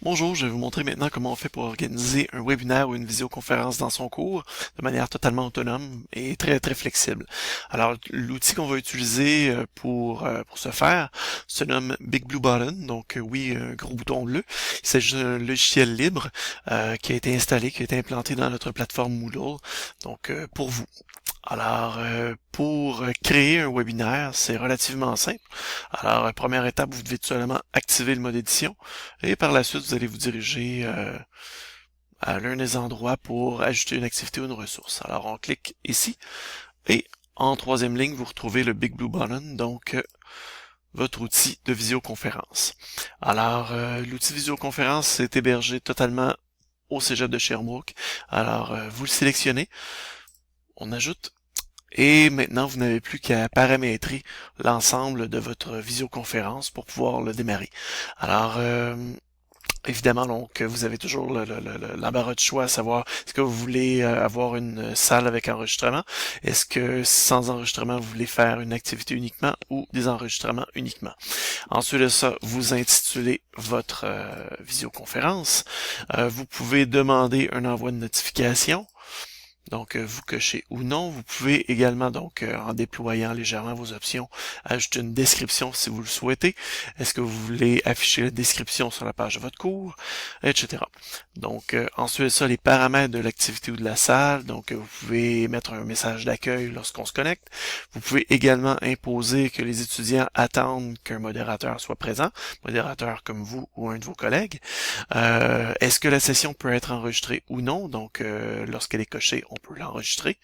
Bonjour, je vais vous montrer maintenant comment on fait pour organiser un webinaire ou une visioconférence dans son cours de manière totalement autonome et très flexible. Alors, l'outil qu'on va utiliser pour ce faire se nomme Big Blue Button, donc oui, un gros bouton bleu. Il s'agit d'un logiciel libre qui a été installé, qui a été implanté dans notre plateforme Moodle, donc pour vous. Alors, pour créer un webinaire, c'est relativement simple. Alors, première étape, vous devez tout simplement activer le mode édition et par la suite, vous allez vous diriger à l'un des endroits pour ajouter une activité ou une ressource. Alors, on clique ici et en troisième ligne, vous retrouvez le Big Blue Button, donc votre outil de visioconférence. Alors, l'outil visioconférence est hébergé totalement au Cégep de Sherbrooke. Alors, vous le sélectionnez, on ajoute. Et maintenant, vous n'avez plus qu'à paramétrer l'ensemble de votre visioconférence pour pouvoir le démarrer. Alors, évidemment, donc, vous avez toujours l'embarras de choix à savoir est-ce que vous voulez avoir une salle avec enregistrement, est-ce que sans enregistrement, vous voulez faire une activité uniquement ou des enregistrements uniquement. Ensuite de ça, vous intitulez votre visioconférence. Vous pouvez demander un envoi de notification. Donc, vous cochez ou non. Vous pouvez également, donc, en déployant légèrement vos options, ajouter une description si vous le souhaitez. Est-ce que vous voulez afficher la description sur la page de votre cours, etc. Donc, ensuite de ça, les paramètres de l'activité ou de la salle. Donc, vous pouvez mettre un message d'accueil lorsqu'on se connecte. Vous pouvez également imposer que les étudiants attendent qu'un modérateur soit présent, modérateur comme vous ou un de vos collègues. Est-ce que la session peut être enregistrée ou non? Donc, lorsqu'elle est cochée, on peut l'enregistrer.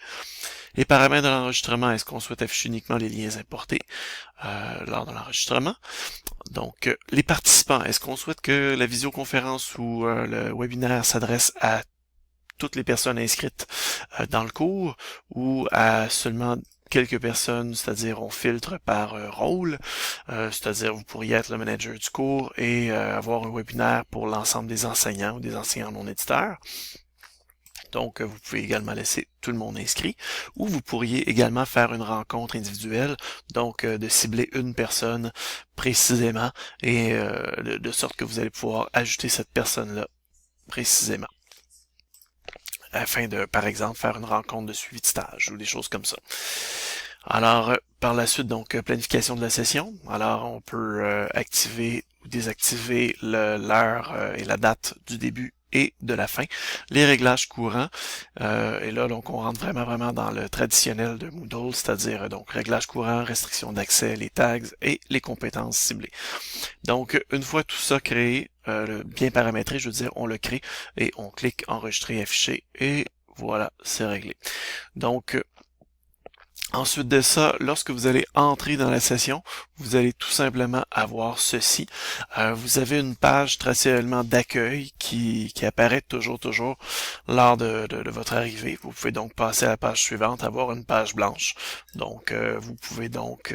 Les paramètres de l'enregistrement, est-ce qu'on souhaite afficher uniquement les liens importés lors de l'enregistrement? Donc, les participants, est-ce qu'on souhaite que la visioconférence ou le webinaire s'adresse à toutes les personnes inscrites dans le cours ou à seulement quelques personnes, c'est-à-dire on filtre par rôle, c'est-à-dire vous pourriez être le manager du cours et avoir un webinaire pour l'ensemble des enseignants ou des enseignants non éditeurs. Donc, vous pouvez également laisser tout le monde inscrit, ou vous pourriez également faire une rencontre individuelle, donc de cibler une personne précisément, et de sorte que vous allez pouvoir ajouter cette personne-là précisément, afin de, par exemple, faire une rencontre de suivi de stage ou des choses comme ça. Alors, par la suite, donc, planification de la session. Alors, on peut activer ou désactiver l'heure et la date du début et de la fin, les réglages courants, et là donc on rentre vraiment dans le traditionnel de Moodle, c'est-à-dire donc réglages courants, restriction d'accès, les tags et les compétences ciblées. Donc une fois tout ça créé, bien paramétré, je veux dire, on le crée et on clique enregistrer, afficher et voilà, c'est réglé. Donc ensuite de ça, lorsque vous allez entrer dans la session, vous allez tout simplement avoir ceci. Vous avez une page traditionnellement d'accueil qui apparaît toujours lors de votre arrivée. Vous pouvez donc passer à la page suivante, avoir une page blanche. Donc, vous pouvez donc,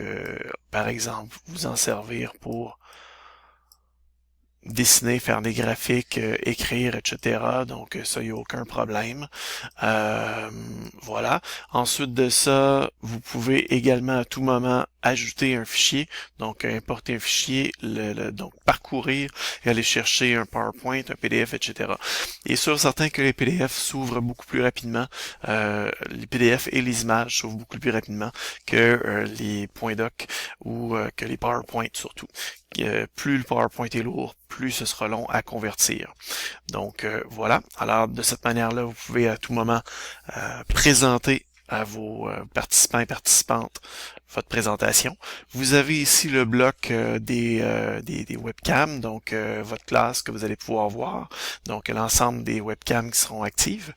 par exemple, vous en servir pour dessiner, faire des graphiques, écrire, etc. Donc ça, il n'y a aucun problème. Voilà. Ensuite de ça, vous pouvez également à tout moment ajouter un fichier, donc importer un fichier, donc parcourir et aller chercher un PowerPoint, un PDF, etc. Et sûr certain que les PDF s'ouvrent beaucoup plus rapidement, les PDF et les images s'ouvrent beaucoup plus rapidement que les points doc ou que les PowerPoint surtout. Plus le PowerPoint est lourd, plus ce sera long à convertir. Donc voilà. Alors de cette manière-là, vous pouvez à tout moment présenter à vos participants et participantes votre présentation. Vous avez ici le bloc des webcams, donc votre classe que vous allez pouvoir voir, donc l'ensemble des webcams qui seront actives.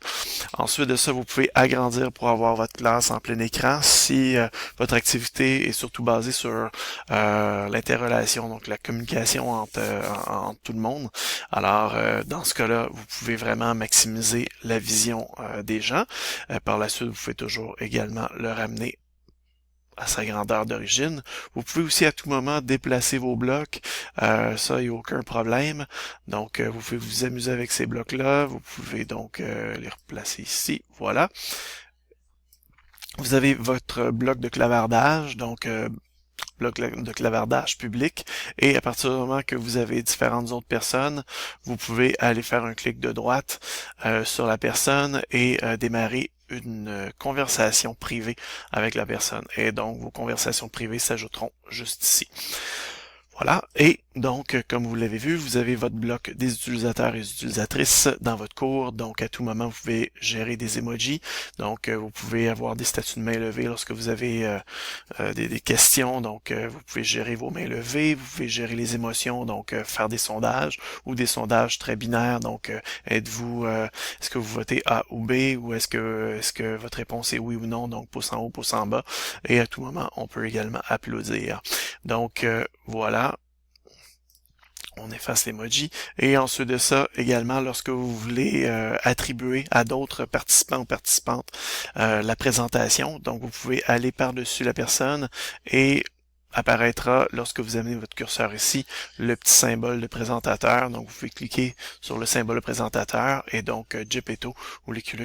Ensuite de ça, vous pouvez agrandir pour avoir votre classe en plein écran si votre activité est surtout basée sur l'interrelation, donc la communication entre tout le monde. Alors, dans ce cas-là, vous pouvez vraiment maximiser la vision des gens. Par la suite, vous pouvez toujours également le ramener à sa grandeur d'origine. Vous pouvez aussi à tout moment déplacer vos blocs. Ça, il n'y a aucun problème. Donc, vous pouvez vous amuser avec ces blocs-là. Vous pouvez donc les replacer ici. Voilà. Vous avez votre bloc de clavardage. Donc, bloc de clavardage public, et à partir du moment que vous avez différentes autres personnes, vous pouvez aller faire un clic de droite sur la personne et démarrer une conversation privée avec la personne. Et donc, vos conversations privées s'ajouteront juste ici. Voilà, et donc, comme vous l'avez vu, vous avez votre bloc des utilisateurs et des utilisatrices dans votre cours, donc à tout moment, vous pouvez gérer des emojis, donc vous pouvez avoir des statuts de main levée lorsque vous avez des questions, donc vous pouvez gérer vos mains levées, vous pouvez gérer les émotions, donc faire des sondages, ou des sondages très binaires, donc êtes-vous, est-ce que vous votez A ou B, ou est-ce que votre réponse est oui ou non, donc pouce en haut, pouce en bas, et à tout moment, on peut également applaudir. Donc, voilà. On efface l'emoji. Et ensuite de ça, également, lorsque vous voulez attribuer à d'autres participants ou participantes la présentation, donc vous pouvez aller par-dessus la personne et apparaîtra, lorsque vous amenez votre curseur ici, le petit symbole de présentateur. Donc, vous pouvez cliquer sur le symbole de présentateur et donc Gepetto ou Lucky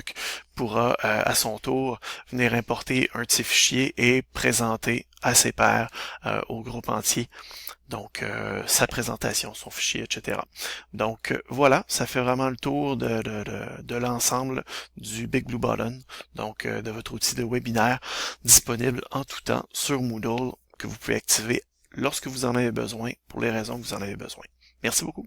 pourra à son tour venir importer un de ses fichiers et présenter à ses pairs au groupe entier. Donc, sa présentation, son fichier, etc. Donc, voilà, ça fait vraiment le tour de l'ensemble du Big Blue Button, donc de votre outil de webinaire disponible en tout temps sur Moodle, que vous pouvez activer lorsque vous en avez besoin, pour les raisons que vous en avez besoin. Merci beaucoup.